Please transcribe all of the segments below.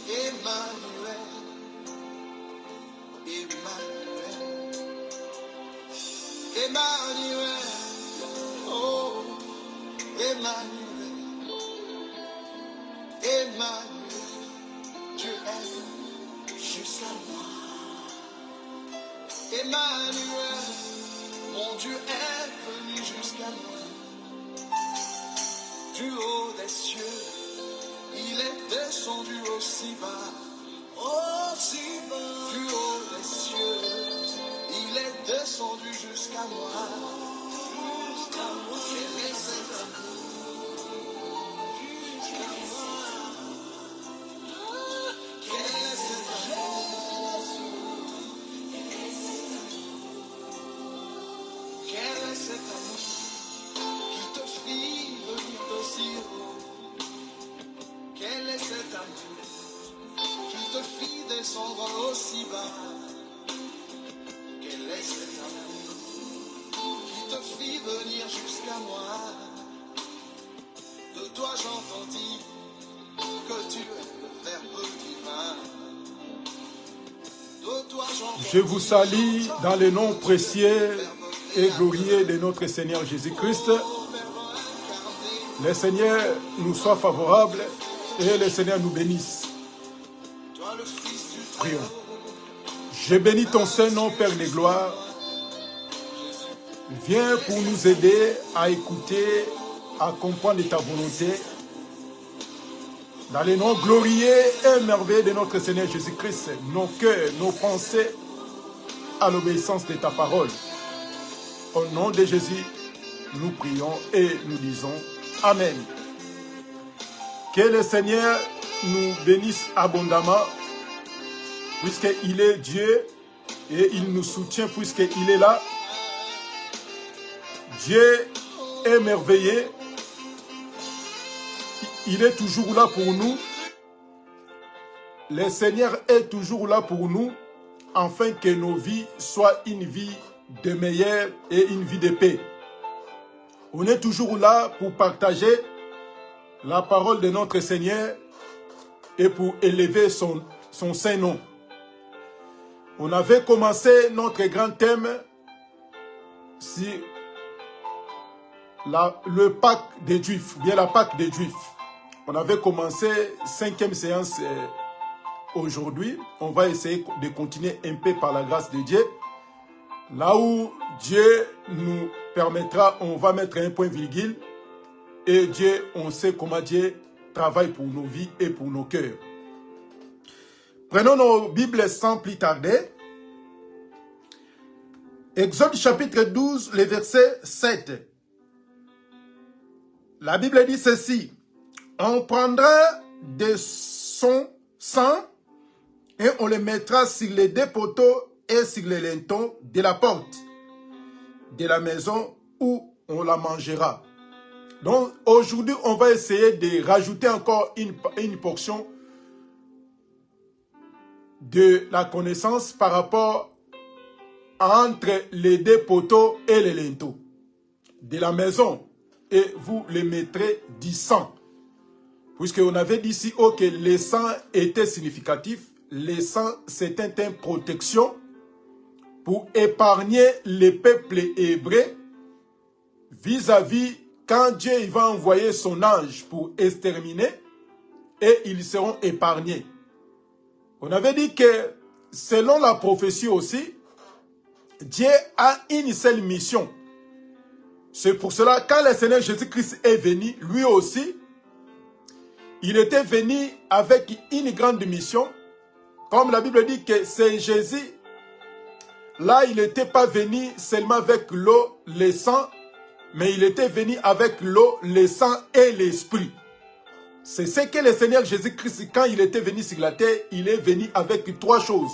Emmanuel, Emmanuel, Emmanuel, oh, Emmanuel, Emmanuel, Dieu est jusqu'à moi. Emmanuel, mon Dieu est venu jusqu'à moi. Du haut des cieux, il est descendu aussi bas. Aussi bas. Du haut des cieux, il est descendu jusqu'à moi. Jusqu'à moi. Quel est cet amour? Jusqu'à moi. Quel est cet amour? Quel est cet amour qui te fit venir aussi haut? Quel est cet amour qui te fit descendre aussi bas? Quel est cet amour qui te fit venir jusqu'à moi? De toi j'entendis que tu es le Verbe divin. De toi j'entendis. Je vous salue dans le nom précieux et glorieux de notre Seigneur Jésus-Christ. Le Seigneur nous soit favorable et le Seigneur nous bénisse. Prions. Je bénis ton Saint-Nom, Père de gloire. Viens pour nous aider à écouter, à comprendre ta volonté. Dans le nom glorieux et merveilleux de notre Seigneur Jésus-Christ, nos cœurs, nos pensées à l'obéissance de ta parole. Au nom de Jésus, nous prions et nous disons Amen. Que le Seigneur nous bénisse abondamment, puisqu'il est Dieu et il nous soutient puisqu'il est là. Dieu est merveilleux. Il est toujours là pour nous. Le Seigneur est toujours là pour nous, afin que nos vies soient une vie de meilleure et une vie de paix. On est toujours là pour partager la parole de notre Seigneur et pour élever son Saint-Nom. On avait commencé notre grand thème sur le Pâques des Juifs, bien la Pâques des Juifs. On avait commencé 5e séance aujourd'hui. On va essayer de continuer un peu par la grâce de Dieu. Là où Dieu nous permettra, on va mettre un point virgule. Et Dieu, on sait comment Dieu travaille pour nos vies et pour nos cœurs. Prenons nos Bibles sans plus tarder. Exode chapitre 12, le verset 7. La Bible dit ceci. On prendra de son sang et on le mettra sur les deux poteaux et sur les lintons de la porte de la maison où on la mangera. Donc aujourd'hui, on va essayer de rajouter encore une portion de la connaissance par rapport entre les deux poteaux et les linteaux de la maison. Et vous les mettrez du sang. Puisqu'on avait dit ici que le sang était significatif. Le sang, c'était une protection pour épargner les peuples hébreux vis-à-vis quand Dieu il va envoyer son ange pour exterminer et ils seront épargnés. On avait dit que selon la prophétie aussi, Dieu a une seule mission. C'est pour cela quand le Seigneur Jésus-Christ est venu, lui aussi, il était venu avec une grande mission. Comme la Bible dit que c'est Jésus, là il n'était pas venu seulement avec l'eau, le sang, mais il était venu avec l'eau, le sang et l'esprit. C'est ce que le Seigneur Jésus-Christ, quand il était venu sur la terre, il est venu avec trois choses.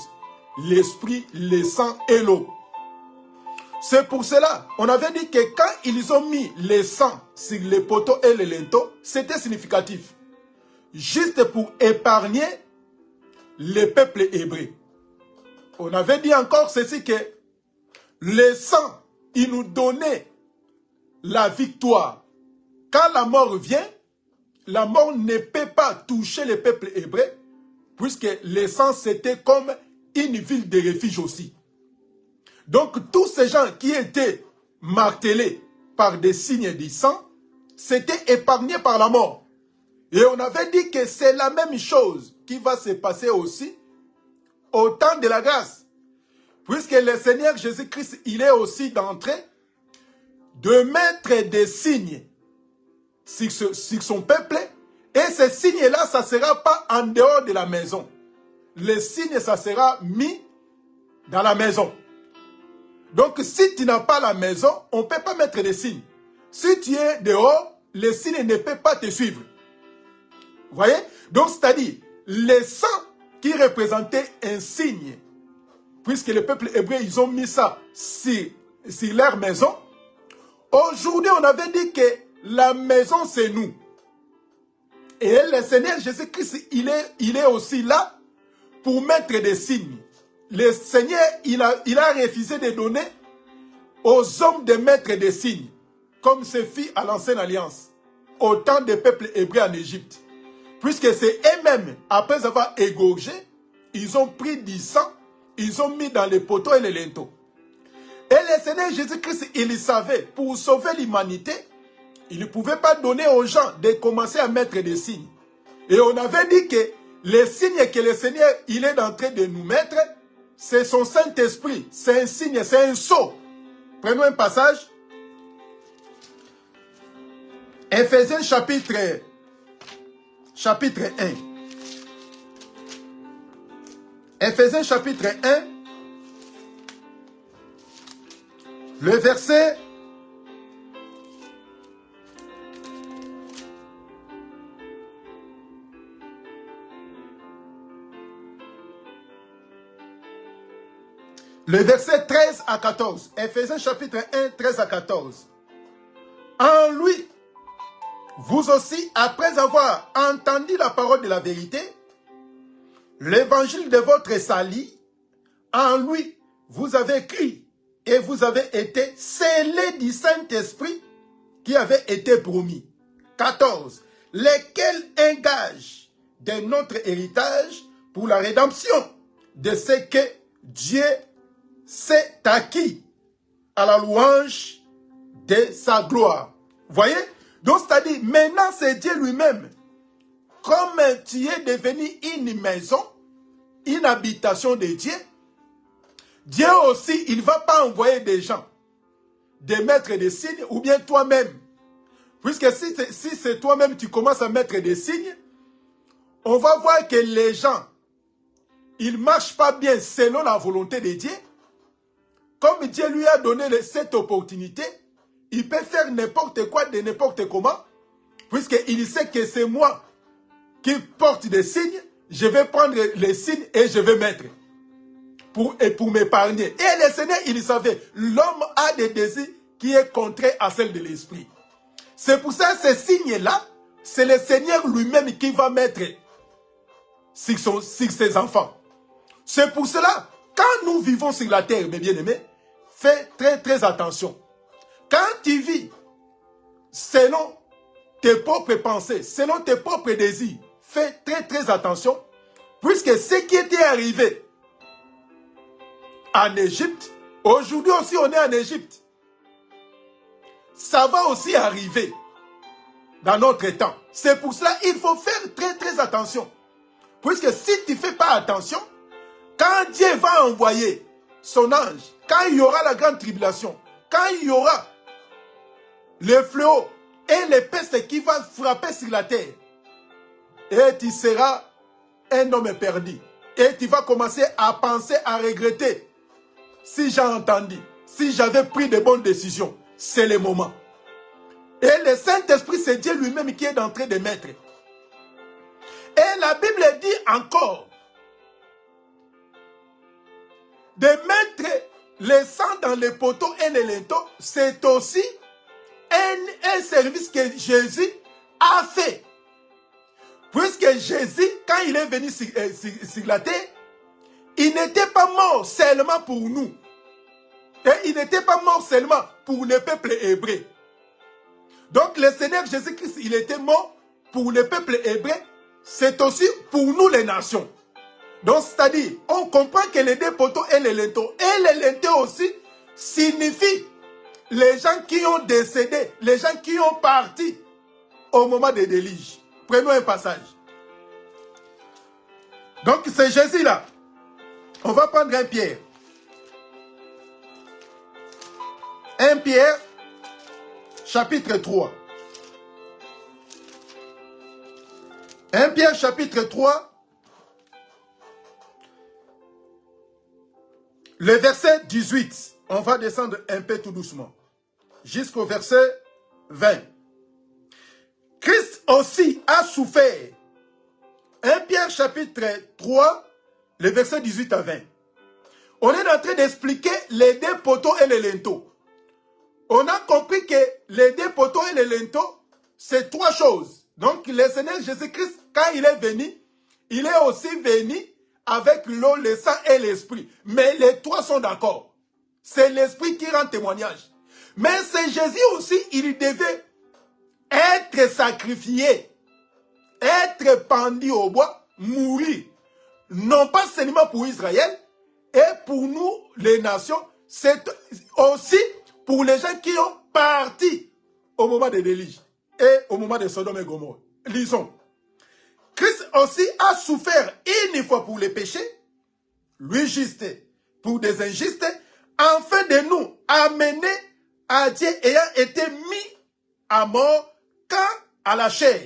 L'esprit, le sang et l'eau. C'est pour cela, on avait dit que quand ils ont mis le sang sur les poteaux et les linteaux, c'était significatif. Juste pour épargner les peuples hébreux. On avait dit encore ceci que le sang, il nous donnait la victoire. Quand la mort vient, la mort ne peut pas toucher le peuple hébreu, puisque l'essence c'était comme une ville de refuge aussi. Donc tous ces gens qui étaient martelés par des signes du sang, s'étaient épargnés par la mort. Et on avait dit que c'est la même chose qui va se passer aussi au temps de la grâce. Puisque le Seigneur Jésus-Christ, il est aussi d'entrée de mettre des signes sur son peuple. Et ces signes-là, ça ne sera pas en dehors de la maison. Les signes, ça sera mis dans la maison. Donc, si tu n'as pas la maison, on ne peut pas mettre des signes. Si tu es dehors, les signes ne peuvent pas te suivre. Vous voyez? Donc, c'est-à-dire, les sangs qui représentaient un signe, puisque le peuple hébreu, ils ont mis ça sur leur maison. Aujourd'hui, on avait dit que la maison, c'est nous. Et le Seigneur Jésus-Christ, il est aussi là pour mettre des signes. Le Seigneur, il a refusé de donner aux hommes de mettre des signes, comme ce fit à l'ancienne alliance, au temps des peuples hébreux en Égypte. Puisque c'est eux-mêmes, après avoir égorgé, ils ont pris du sang, ils ont mis dans les poteaux et les linteaux. Et le Seigneur Jésus-Christ, il savait, pour sauver l'humanité, il ne pouvait pas donner aux gens de commencer à mettre des signes. Et on avait dit que les signes que le Seigneur, il est en train de nous mettre, c'est son Saint-Esprit. C'est un signe, c'est un sceau. Prenons un passage. Éphésiens chapitre 1. Éphésiens chapitre 1. Le verset 13 à 14. Éphésiens chapitre 1, 13 à 14. En lui, vous aussi, après avoir entendu la parole de la vérité, l'évangile de votre salut, en lui, vous avez cru et vous avez été scellés du Saint-Esprit qui avait été promis. 14. Lesquels engagent de notre héritage pour la rédemption de ce que Dieu s'est acquis à la louange de sa gloire. Voyez? Donc, c'est-à-dire, maintenant, c'est Dieu lui-même. Comme tu es devenu une maison, une habitation de Dieu, Dieu aussi, il ne va pas envoyer des gens de mettre des signes, ou bien toi-même. Puisque si c'est toi-même, tu commences à mettre des signes, on va voir que les gens, ils ne marchent pas bien selon la volonté de Dieu. Comme Dieu lui a donné cette opportunité, il peut faire n'importe quoi de n'importe comment, puisqu'il sait que c'est moi qui porte des signes, je vais prendre les signes et je vais mettre pour m'épargner. Et le Seigneur, il savait, l'homme a des désirs qui est contraire à celle de l'esprit. C'est pour ça que ces signes-là, c'est le Seigneur lui-même qui va mettre sur ses enfants. C'est pour cela, quand nous vivons sur la terre, mes bien-aimés, fais très très attention. Quand tu vis selon tes propres pensées, selon tes propres désirs, fais très très attention, puisque ce qui était arrivé en Égypte, aujourd'hui aussi on est en Égypte. Ça va aussi arriver dans notre temps. C'est pour cela qu'il faut faire très très attention. Puisque si tu ne fais pas attention, quand Dieu va envoyer son ange, quand il y aura la grande tribulation, quand il y aura le fléau et les pestes qui vont frapper sur la terre, et tu seras un homme perdu. Et tu vas commencer à penser, à regretter. Si j'ai entendu, si j'avais pris de bonnes décisions, c'est le moment. Et le Saint-Esprit, c'est Dieu lui-même qui est en train de mettre. Et la Bible dit encore de mettre le sang dans les poteaux et les linteaux, c'est aussi un service que Jésus a fait. Puisque Jésus, quand il est venu sur la terre, il n'était pas mort seulement pour nous. Et il n'était pas mort seulement pour le peuple hébreu. Donc le Seigneur Jésus-Christ, il était mort pour le peuple hébreu, c'est aussi pour nous les nations. Donc c'est-à-dire, on comprend que les deux poteaux et les linteaux aussi signifient les gens qui ont décédé, les gens qui ont parti au moment des déluges. Prenons un passage. Donc c'est Jésus là. On va prendre un Pierre. Un Pierre, chapitre 3. Un Pierre, chapitre 3. Le verset 18. On va descendre un peu tout doucement. Jusqu'au verset 20. Christ aussi a souffert. 1 Pierre chapitre 3, le verset 18 à 20. On est en train d'expliquer les deux poteaux et les linteaux. On a compris que les deux poteaux et les linteaux, c'est trois choses. Donc le Seigneur Jésus-Christ, quand il est venu, il est aussi venu avec l'eau, le sang et l'esprit. Mais les trois sont d'accord. C'est l'esprit qui rend témoignage. Mais c'est Jésus aussi, il devait être sacrifié, être pendu au bois, mourir. Non pas seulement pour Israël, et pour nous, les nations, c'est aussi pour les gens qui ont parti au moment des déluges et au moment de Sodome et Gomorrhe. Lisons. Christ aussi a souffert une fois pour les péchés, lui juste pour des injustes, afin de nous amener à Dieu ayant été mis à mort quant à la chair,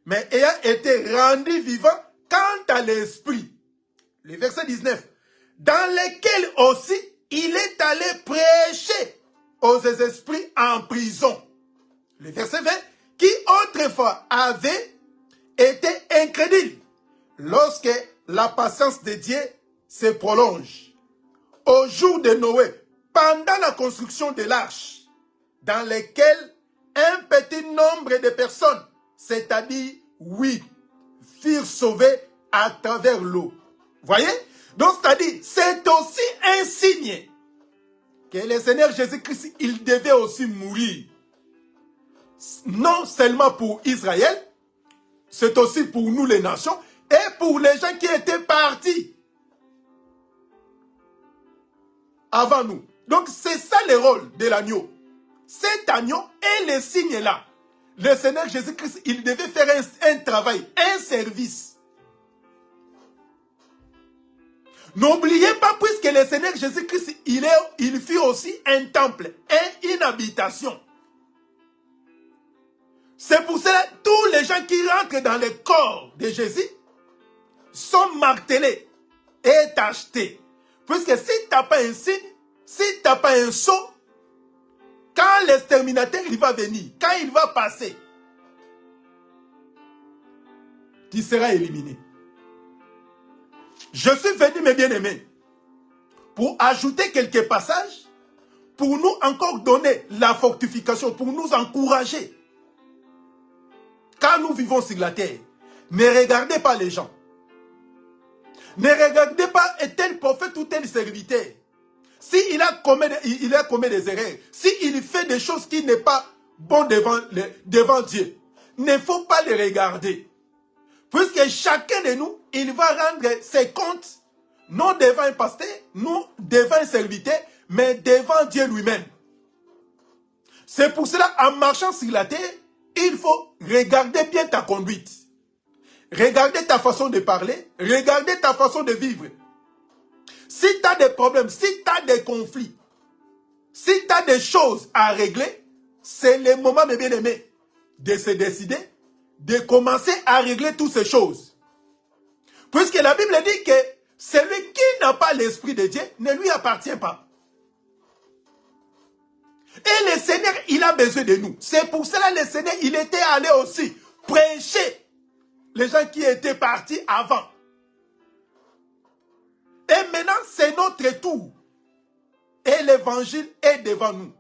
mais ayant été rendu vivant quant à l'esprit. Le verset 19. Dans lequel aussi il est allé prêcher aux esprits en prison. Le verset 20. Qui autrefois avait été incrédule lorsque la patience de Dieu se prolonge. Au jour de Noé, pendant la construction de l'arche, dans lequel un petit nombre de personnes, c'est-à-dire 8, furent sauvées à travers l'eau. Voyez? Donc, c'est-à-dire, c'est aussi un signe que le Seigneur Jésus-Christ, il devait aussi mourir. Non seulement pour Israël, c'est aussi pour nous les nations et pour les gens qui étaient partis avant nous. Donc, c'est ça le rôle de l'agneau. Cet agneau est le signe là. Le Seigneur Jésus-Christ, il devait faire un travail, un service. N'oubliez pas, puisque le Seigneur Jésus-Christ, il fut aussi un temple, une habitation. C'est pour cela que tous les gens qui rentrent dans le corps de Jésus sont martelés et tachetés. Puisque si tu n'as pas un signe, si tu n'as pas un sceau, quand l'exterminateur il va venir, quand il va passer, tu seras éliminé. Je suis venu, mes bien-aimés, pour ajouter quelques passages, pour nous encore donner la fortification, pour nous encourager. Quand nous vivons sur la terre, ne regardez pas les gens. Ne regardez pas tel prophète ou tel serviteur. S'il a commis des erreurs, s'il fait des choses qui n'est pas bon devant Dieu, il ne faut pas les regarder. Puisque chacun de nous, il va rendre ses comptes, non devant un pasteur, non devant un serviteur, mais devant Dieu lui-même. C'est pour cela, en marchant sur la terre, il faut regarder bien ta conduite. Regarder ta façon de parler, regarder ta façon de vivre. Si tu as des problèmes, si tu as des conflits, si tu as des choses à régler, c'est le moment, mes bien-aimés, de se décider, de commencer à régler toutes ces choses. Puisque la Bible dit que celui qui n'a pas l'Esprit de Dieu ne lui appartient pas. Et le Seigneur, il a besoin de nous. C'est pour cela que le Seigneur, il était allé aussi prêcher les gens qui étaient partis avant. Et maintenant, c'est notre tour. Et l'évangile est devant nous.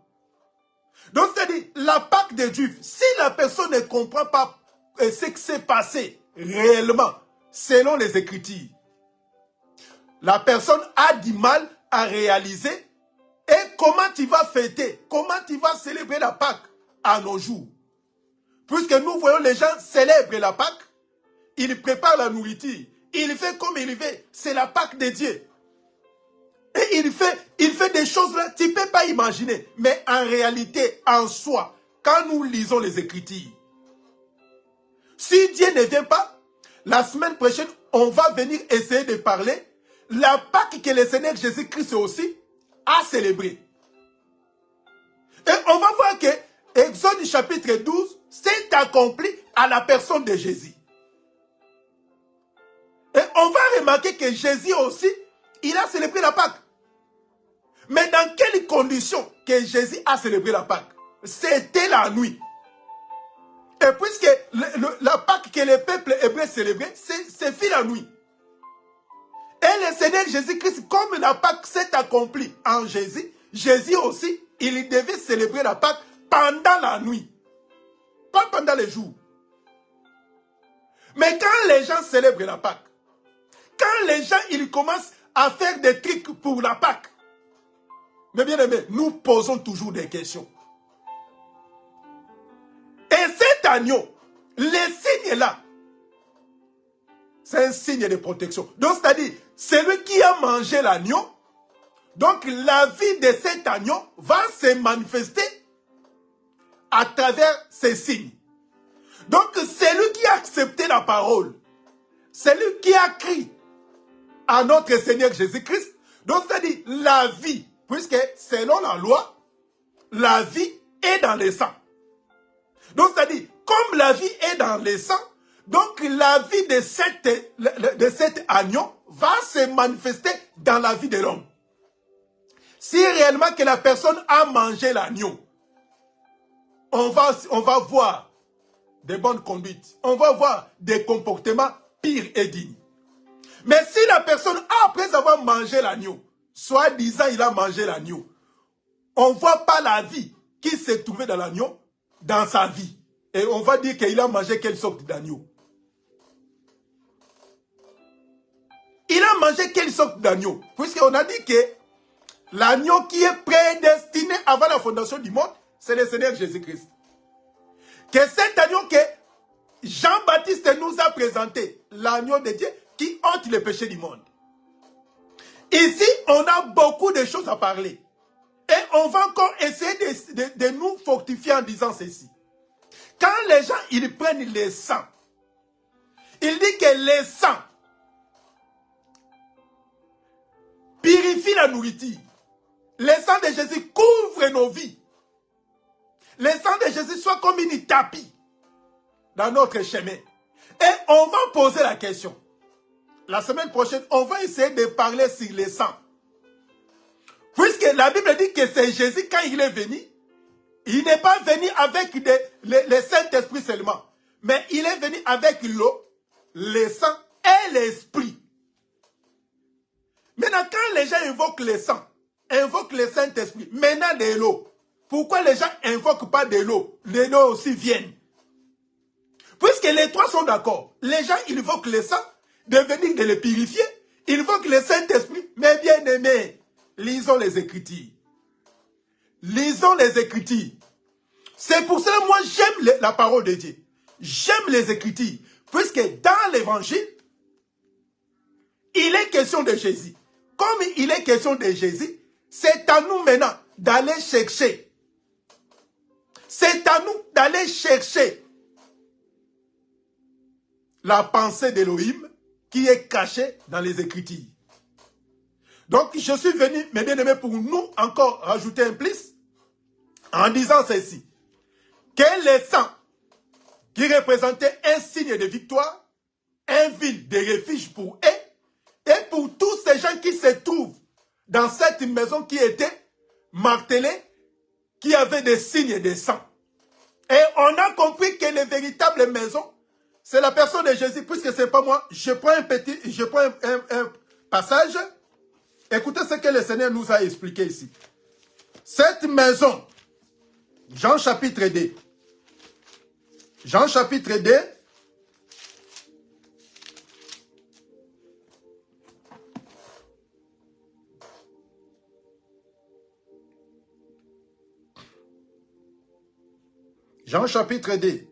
Donc, c'est-à-dire, la Pâque des Juifs, si la personne ne comprend pas ce qui s'est passé réellement, selon les Écritures, la personne a du mal à réaliser et comment tu vas fêter, comment tu vas célébrer la Pâque à nos jours. Puisque nous voyons les gens célèbrent la Pâque, ils préparent la nourriture, il fait comme il veut, c'est la Pâque de Dieu. Et il fait des choses là, tu ne peux pas imaginer. Mais en réalité, en soi, quand nous lisons les Écritures, si Dieu ne vient pas, la semaine prochaine, on va venir essayer de parler la Pâque que le Seigneur Jésus-Christ aussi a célébrée. Et on va voir que Exode chapitre 12 s'est accompli à la personne de Jésus. Et on va remarquer que Jésus aussi, il a célébré la Pâque. Mais dans quelles conditions que Jésus a célébré la Pâque? C'était la nuit. Et puisque la Pâque que le peuple hébreu célébrait, c'est fait la nuit. Et le Seigneur Jésus-Christ, comme la Pâque s'est accomplie en Jésus, Jésus aussi, il devait célébrer la Pâque pendant la nuit. Pas pendant les jours. Mais quand les gens célèbrent la Pâque, quand les gens ils commencent à faire des trucs pour la Pâque, mais bien aimé, nous posons toujours des questions. Et cet agneau, le signe là, c'est un signe de protection. Donc c'est-à-dire, celui qui a mangé l'agneau, donc la vie de cet agneau va se manifester à travers ces signes. Donc celui qui a accepté la parole, celui qui a crié à notre Seigneur Jésus-Christ, donc c'est-à-dire la vie, puisque selon la loi, la vie est dans le sang. Donc c'est-à-dire, comme la vie est dans le sang, donc la vie de cet agneau va se manifester dans la vie de l'homme. Si réellement que la personne a mangé l'agneau, on va voir des bonnes conduites, on va voir des comportements pires et dignes. Mais si la personne, après avoir mangé l'agneau, soi-disant il a mangé l'agneau, on ne voit pas la vie qui s'est trouvée dans l'agneau, dans sa vie. Et on va dire qu'il a mangé quelle sorte d'agneau. Il a mangé quelle sorte d'agneau? Puisqu'on a dit que l'agneau qui est prédestiné avant la fondation du monde, c'est le Seigneur Jésus-Christ. Que cet agneau que Jean-Baptiste nous a présenté, l'agneau de Dieu qui ôte le péché du monde. Ici, on a beaucoup de choses à parler. Et on va encore essayer de nous fortifier en disant ceci. Quand les gens ils prennent le sang, il dit que le sang purifie la nourriture. Le sang de Jésus couvre nos vies. Le sang de Jésus soit comme une tapis dans notre chemin. Et on va poser la question. La semaine prochaine, on va essayer de parler sur le sang. Puisque la Bible dit que c'est Jésus, quand il est venu, il n'est pas venu avec le Saint-Esprit seulement. Mais il est venu avec l'eau, le sang et l'Esprit. Maintenant, quand les gens invoquent le sang, invoquent le Saint-Esprit, maintenant de l'eau. Pourquoi les gens n'invoquent pas de l'eau? L'eau aussi viennent. Puisque les trois sont d'accord. Les gens invoquent le sang, de venir de le purifier. Ils invoquent le Saint-Esprit. Mais bien aimés, lisons les Écritures. Lisons les Écritures. C'est pour cela que moi j'aime la parole de Dieu. J'aime les Écritures. Puisque dans l'Évangile, il est question de Jésus. Comme il est question de Jésus, c'est à nous maintenant d'aller chercher. C'est à nous d'aller chercher la pensée d'Élohim qui est cachée dans les Écritures. Donc, je suis venu, mes bien-aimés, pour nous encore rajouter un plus en disant ceci. Que le sang qui représentait un signe de victoire, un ville de refuge pour eux, et pour tous ces gens qui se trouvent dans cette maison qui était martelée, qui avait des signes de sang. Et on a compris que les véritables maisons, c'est la personne de Jésus, puisque ce n'est pas moi. Je prends un passage. Écoutez ce que le Seigneur nous a expliqué ici. Cette maison, Jean chapitre 2. Jean chapitre 2. Jean chapitre 2.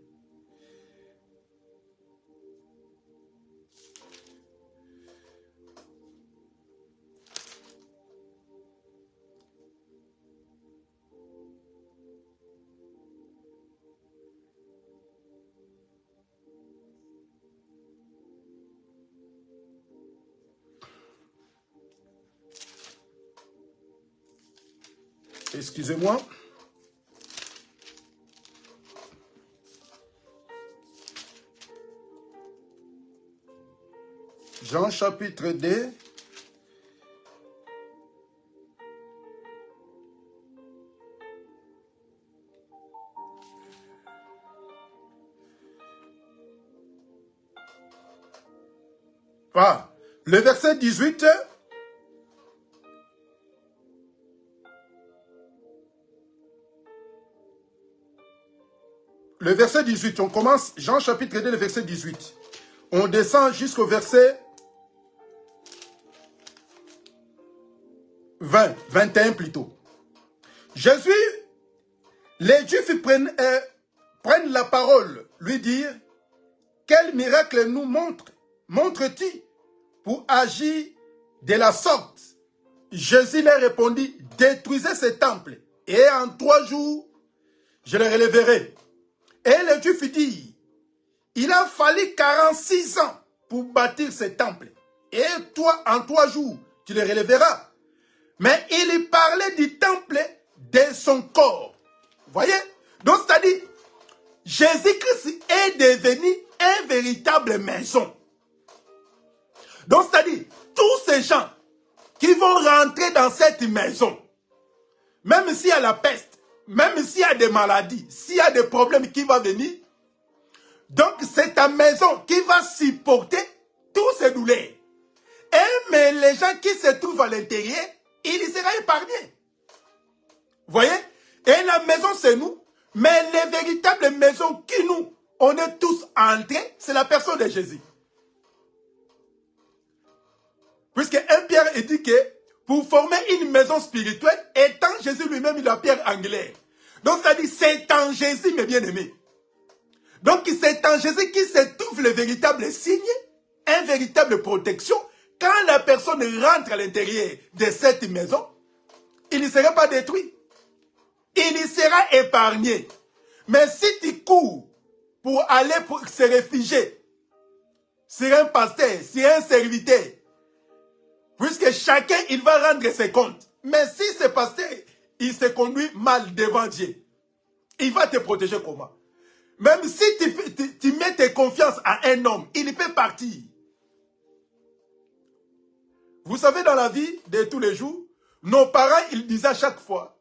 Excusez-moi. Jean chapitre 2. Ah, le verset 18. Le verset 18, on commence Jean chapitre 2, le verset 18. On descend jusqu'au verset 20, 21 plutôt. Jésus, les Juifs prennent la parole, lui dire, quel miracle nous montre-t-il pour agir de la sorte? Jésus leur répondit, détruisez ce temple, et en 3 jours, je le relèverai. Et les Juifs dirent, il a fallu 46 ans pour bâtir ce temple, et toi, en 3 jours, tu le relèveras. Mais il parlait du temple de son corps. Voyez? Donc, c'est-à-dire, Jésus-Christ est devenu une véritable maison. Donc, c'est-à-dire, tous ces gens qui vont rentrer dans cette maison, même s'il y a la peste, même s'il y a des maladies, s'il y a des problèmes qui vont venir, donc c'est ta maison qui va supporter tous ces douleurs. Mais les gens qui se trouvent à l'intérieur, il sera épargné. Voyez? Et la maison, c'est nous. Mais les véritables maisons qui nous, on est tous entrés, c'est la personne de Jésus. Puisque 1 Pierre dit que pour former une maison spirituelle, étant Jésus lui-même la pierre angulaire. Donc, c'est-à-dire, c'est en Jésus, mes bien-aimés. Donc, c'est en Jésus qui se trouve le véritable signe, une véritable protection. Quand la personne rentre à l'intérieur de cette maison, il ne sera pas détruit. Il y sera épargné. Mais si tu cours pour aller se réfugier sur un pasteur, sur un serviteur, puisque chacun, il va rendre ses comptes. Mais si ce pasteur, il se conduit mal devant Dieu, il va te protéger comment? Même si tu mets tes confiances à un homme, il peut partir. Vous savez, dans la vie de tous les jours, nos parents, ils disaient à chaque fois,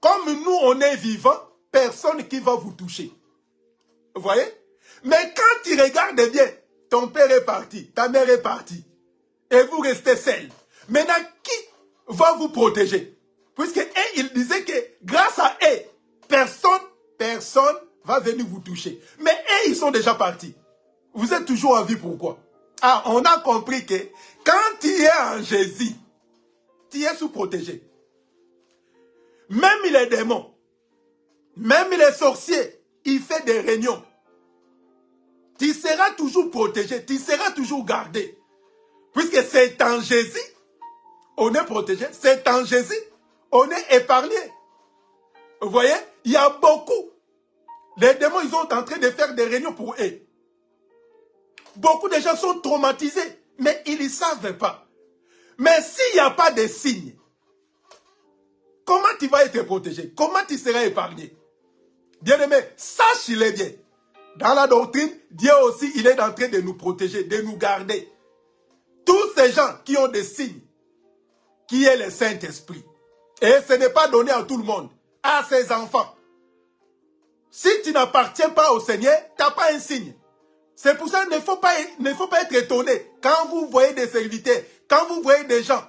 comme nous, on est vivants, personne qui va vous toucher. Vous voyez? Mais quand tu regardes bien, ton père est parti, ta mère est partie, et vous restez seul. Maintenant, qui va vous protéger? Puisque il disait que grâce à eux, personne va venir vous toucher. Mais eux, ils sont déjà partis. Vous êtes toujours en vie, pourquoi? Ah, on a compris que quand tu es en Jésus, tu es sous-protégé. Même les démons, même les sorciers, ils font des réunions. Tu seras toujours protégé, tu seras toujours gardé. Puisque c'est en Jésus, on est protégé. C'est en Jésus, on est épargné. Vous voyez, il y a beaucoup. Les démons, ils sont en train de faire des réunions pour eux. Beaucoup de gens sont traumatisés, mais ils ne savent pas. Mais s'il n'y a pas de signes, comment tu vas être protégé? Comment tu seras épargné? Bien-aimé, sache-le bien. Dans la doctrine, Dieu aussi, il est en train de nous protéger, de nous garder. Tous ces gens qui ont des signes, qui est le Saint-Esprit. Et ce n'est pas donné à tout le monde, à ses enfants. Si tu n'appartiens pas au Seigneur, tu n'as pas un signe. C'est pour ça qu'il ne faut pas être étonné quand vous voyez des serviteurs, quand vous voyez des gens.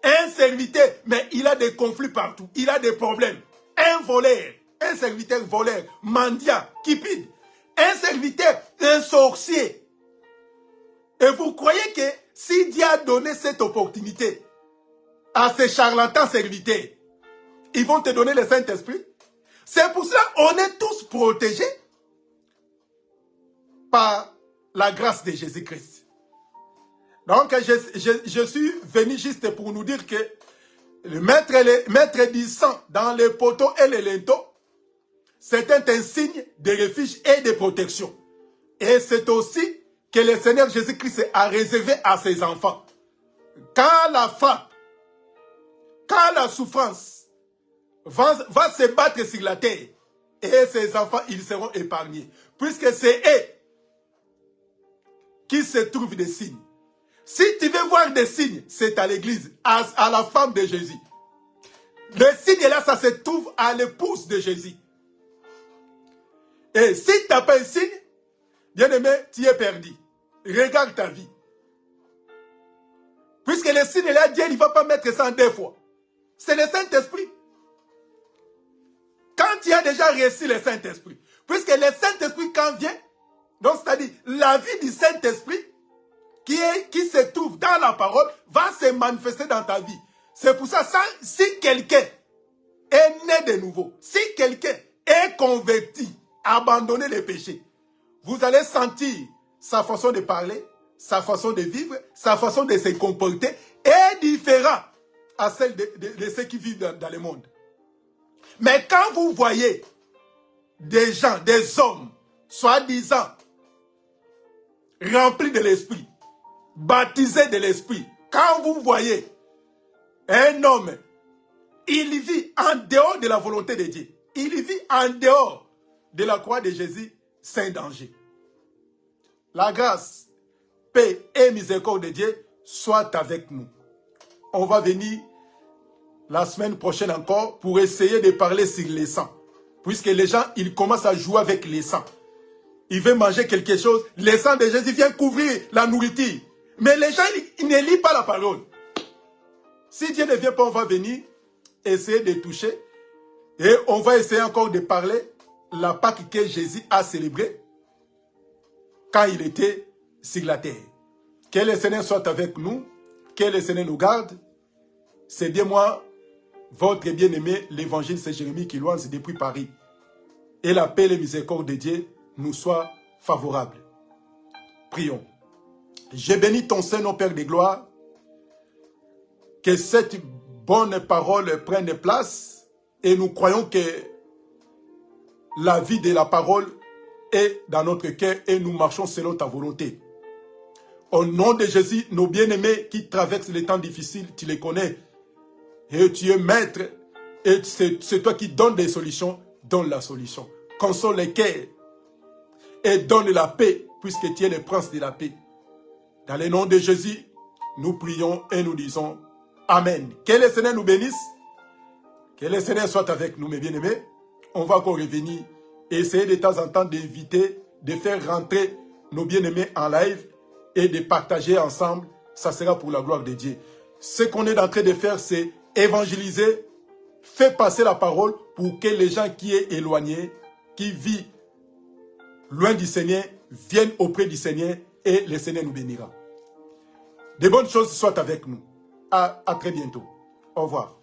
Un serviteur, mais il a des conflits partout, il a des problèmes. Un voleur, un serviteur voleur, mendiant, cupide. Un serviteur, un sorcier. Et vous croyez que si Dieu a donné cette opportunité à ces charlatans serviteurs, ils vont te donner le Saint-Esprit? C'est pour cela qu'on est tous protégés par la grâce de Jésus-Christ. Donc, je suis venu juste pour nous dire que le mettre du sang dans les poteaux et les linteaux, c'était un signe de refuge et de protection. Et c'est aussi que le Seigneur Jésus-Christ a réservé à ses enfants. Quand la frappe, quand la souffrance va se battre sur la terre. Et ses enfants, ils seront épargnés. Puisque c'est eux qui se trouvent des signes. Si tu veux voir des signes, c'est à l'église, à la femme de Jésus. Le signe là, ça se trouve à l'épouse de Jésus. Et si tu n'as pas un signe, bien aimé, tu es perdu. Regarde ta vie. Puisque le signe là, Dieu ne va pas mettre ça en 2 fois. C'est le Saint-Esprit. Quand tu as déjà reçu le Saint-Esprit, puisque le Saint-Esprit quand vient, donc c'est-à-dire la vie du Saint-Esprit qui se trouve dans la parole va se manifester dans ta vie. C'est pour ça, si quelqu'un est né de nouveau, si quelqu'un est converti, abandonné les péchés, vous allez sentir sa façon de parler, sa façon de vivre, sa façon de se comporter est différente à celle de ceux qui vivent dans le monde. Mais quand vous voyez des gens, des hommes, soi-disant remplis de l'esprit, baptisés de l'esprit, quand vous voyez un homme, il vit en dehors de la volonté de Dieu, il vit en dehors de la croix de Jésus, c'est un danger. La grâce, paix et miséricorde de Dieu soient avec nous. On va venir la semaine prochaine encore pour essayer de parler sur les sangs. Puisque les gens, ils commencent à jouer avec les sangs. Ils veulent manger quelque chose. Le sang de Jésus vient couvrir la nourriture. Mais les gens, ils ne lisent pas la parole. Si Dieu ne vient pas, on va venir essayer de toucher. Et on va essayer encore de parler la Pâque que Jésus a célébrée quand il était sur la terre. Que le Seigneur soit avec nous. Que le Seigneur nous garde. C'est bien moi, votre bien-aimé, l'évangile, c'est Jérémie qui loin depuis Paris. Et la paix et la miséricorde de Dieu nous soient favorables. Prions. Je bénis ton Saint-Nom, Père de gloire. Que cette bonne parole prenne place. Et nous croyons que la vie de la parole est dans notre cœur et nous marchons selon ta volonté. Au nom de Jésus, nos bien-aimés qui traversent les temps difficiles, tu les connais. Et tu es maître. Et c'est toi qui donnes des solutions. Donne la solution. Console les cœurs. Et donne la paix, puisque tu es le prince de la paix. Dans le nom de Jésus, nous prions et nous disons Amen. Que le Seigneur nous bénisse. Que le Seigneur soit avec nous, mes bien-aimés. On va encore revenir et essayer de temps en temps d'inviter, de faire rentrer nos bien-aimés en live et de partager ensemble. Ça sera pour la gloire de Dieu. Ce qu'on est en train de faire, c'est évangéliser, faire passer la parole pour que les gens qui sont éloignés, qui vivent loin du Seigneur, viennent auprès du Seigneur et le Seigneur nous bénira. De bonnes choses soient avec nous. À très bientôt. Au revoir.